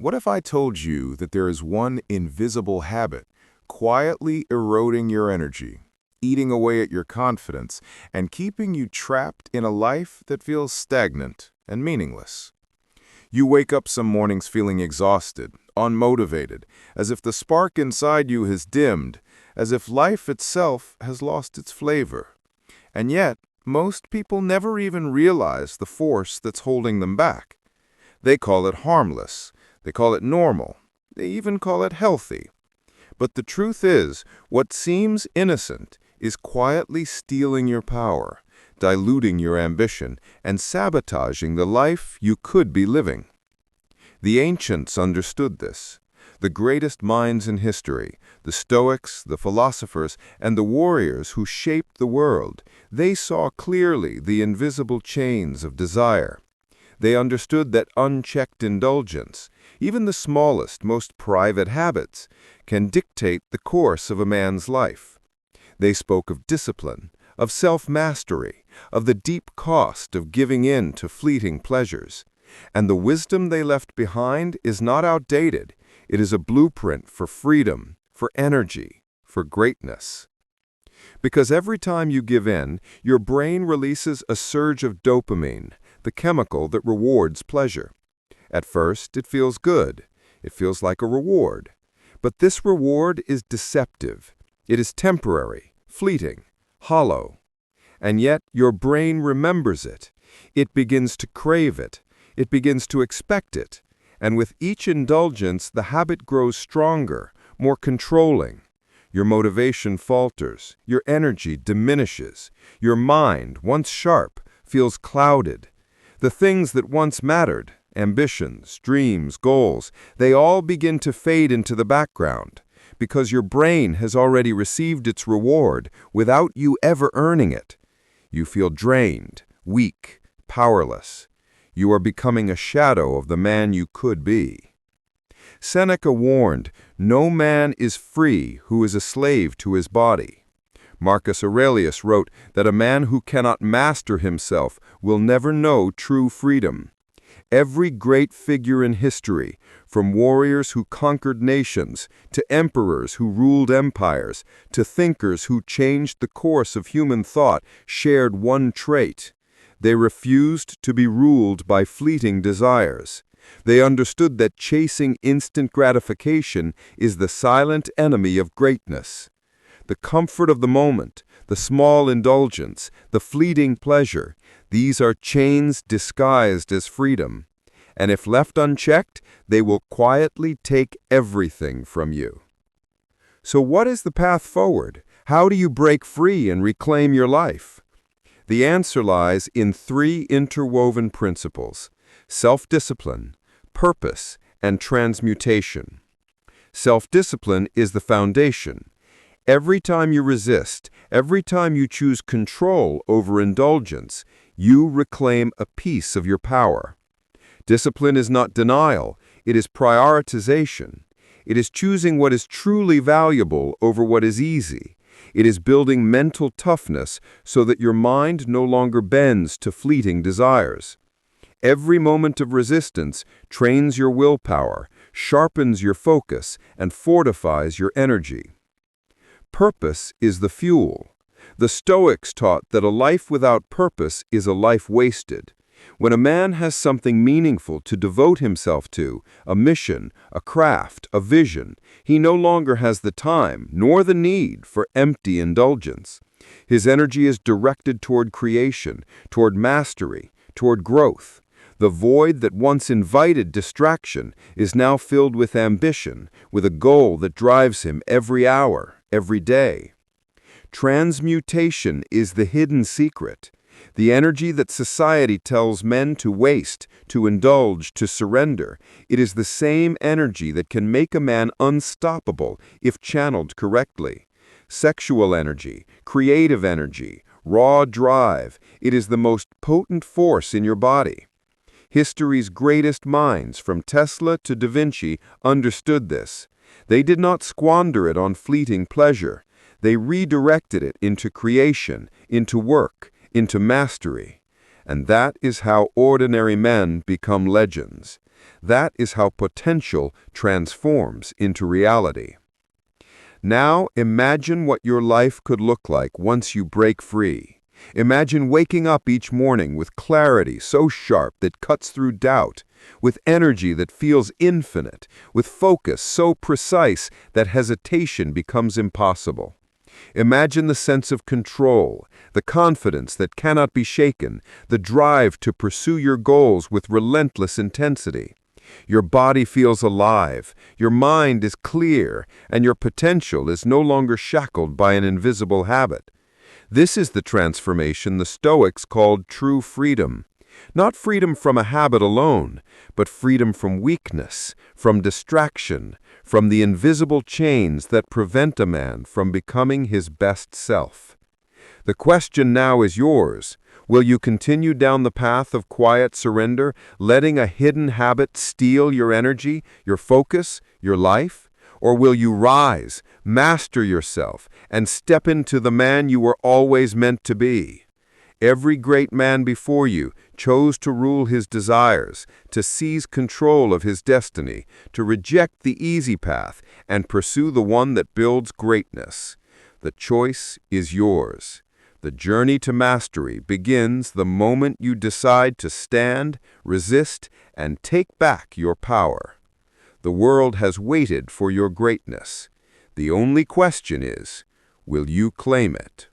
What if I told you that there is one invisible habit quietly eroding your energy, eating away at your confidence, and keeping you trapped in a life that feels stagnant and meaningless? You wake up some mornings feeling exhausted, unmotivated, as if the spark inside you has dimmed, as if life itself has lost its flavor. And yet, most people never even realize the force that's holding them back. They call it harmless. They call it normal. They even call it healthy. But the truth is, what seems innocent is quietly stealing your power, diluting your ambition, and sabotaging the life you could be living. The ancients understood this. The greatest minds in history, the Stoics, the philosophers, and the warriors who shaped the world, they saw clearly the invisible chains of desire. They understood that unchecked indulgence, even the smallest, most private habits, can dictate the course of a man's life. They spoke of discipline, of self-mastery, of the deep cost of giving in to fleeting pleasures. And the wisdom they left behind is not outdated. It is a blueprint for freedom, for energy, for greatness. Because every time you give in, your brain releases a surge of dopamine, the chemical that rewards pleasure. At first, it feels good. It feels like a reward. But this reward is deceptive. It is temporary, fleeting, hollow. And yet, your brain remembers it. It begins to crave it. It begins to expect it. And with each indulgence, the habit grows stronger, more controlling. Your motivation falters. Your energy diminishes. Your mind, once sharp, feels clouded. The things that once mattered, ambitions, dreams, goals, they all begin to fade into the background, because your brain has already received its reward without you ever earning it. You feel drained, weak, powerless. You are becoming a shadow of the man you could be. Seneca warned, "No man is free who is a slave to his body." Marcus Aurelius wrote that a man who cannot master himself will never know true freedom. Every great figure in history, from warriors who conquered nations, to emperors who ruled empires, to thinkers who changed the course of human thought, shared one trait. They refused to be ruled by fleeting desires. They understood that chasing instant gratification is the silent enemy of greatness. The comfort of the moment, the small indulgence, the fleeting pleasure, these are chains disguised as freedom. And if left unchecked, they will quietly take everything from you. So what is the path forward? How do you break free and reclaim your life? The answer lies in three interwoven principles: self-discipline, purpose, and transmutation. Self-discipline is the foundation. Every time you resist, every time you choose control over indulgence, you reclaim a piece of your power. Discipline is not denial, it is prioritization. It is choosing what is truly valuable over what is easy. It is building mental toughness so that your mind no longer bends to fleeting desires. Every moment of resistance trains your willpower, sharpens your focus, and fortifies your energy. Purpose is the fuel. The Stoics taught that a life without purpose is a life wasted. When a man has something meaningful to devote himself to, a mission, a craft, a vision, he no longer has the time nor the need for empty indulgence. His energy is directed toward creation, toward mastery, toward growth. The void that once invited distraction is now filled with ambition, with a goal that drives him every hour, every day. Transmutation is the hidden secret. The energy that society tells men to waste, to indulge, to surrender, it is the same energy that can make a man unstoppable if channeled correctly. Sexual energy, creative energy, raw drive, it is the most potent force in your body. History's greatest minds, from Tesla to Da Vinci, understood this. They did not squander it on fleeting pleasure. They redirected it into creation, into work, into mastery. And that is how ordinary men become legends. That is how potential transforms into reality. Now imagine what your life could look like once you break free. Imagine waking up each morning with clarity so sharp that cuts through doubt, with energy that feels infinite, with focus so precise that hesitation becomes impossible. Imagine the sense of control, the confidence that cannot be shaken, the drive to pursue your goals with relentless intensity. Your body feels alive, your mind is clear, and your potential is no longer shackled by an invisible habit. This is the transformation the Stoics called true freedom. Not freedom from a habit alone, but freedom from weakness, from distraction, from the invisible chains that prevent a man from becoming his best self. The question now is yours. Will you continue down the path of quiet surrender, letting a hidden habit steal your energy, your focus, your life? Or will you rise, master yourself, and step into the man you were always meant to be? Every great man before you chose to rule his desires, to seize control of his destiny, to reject the easy path and pursue the one that builds greatness. The choice is yours. The journey to mastery begins the moment you decide to stand, resist, and take back your power. The world has waited for your greatness. The only question is, will you claim it?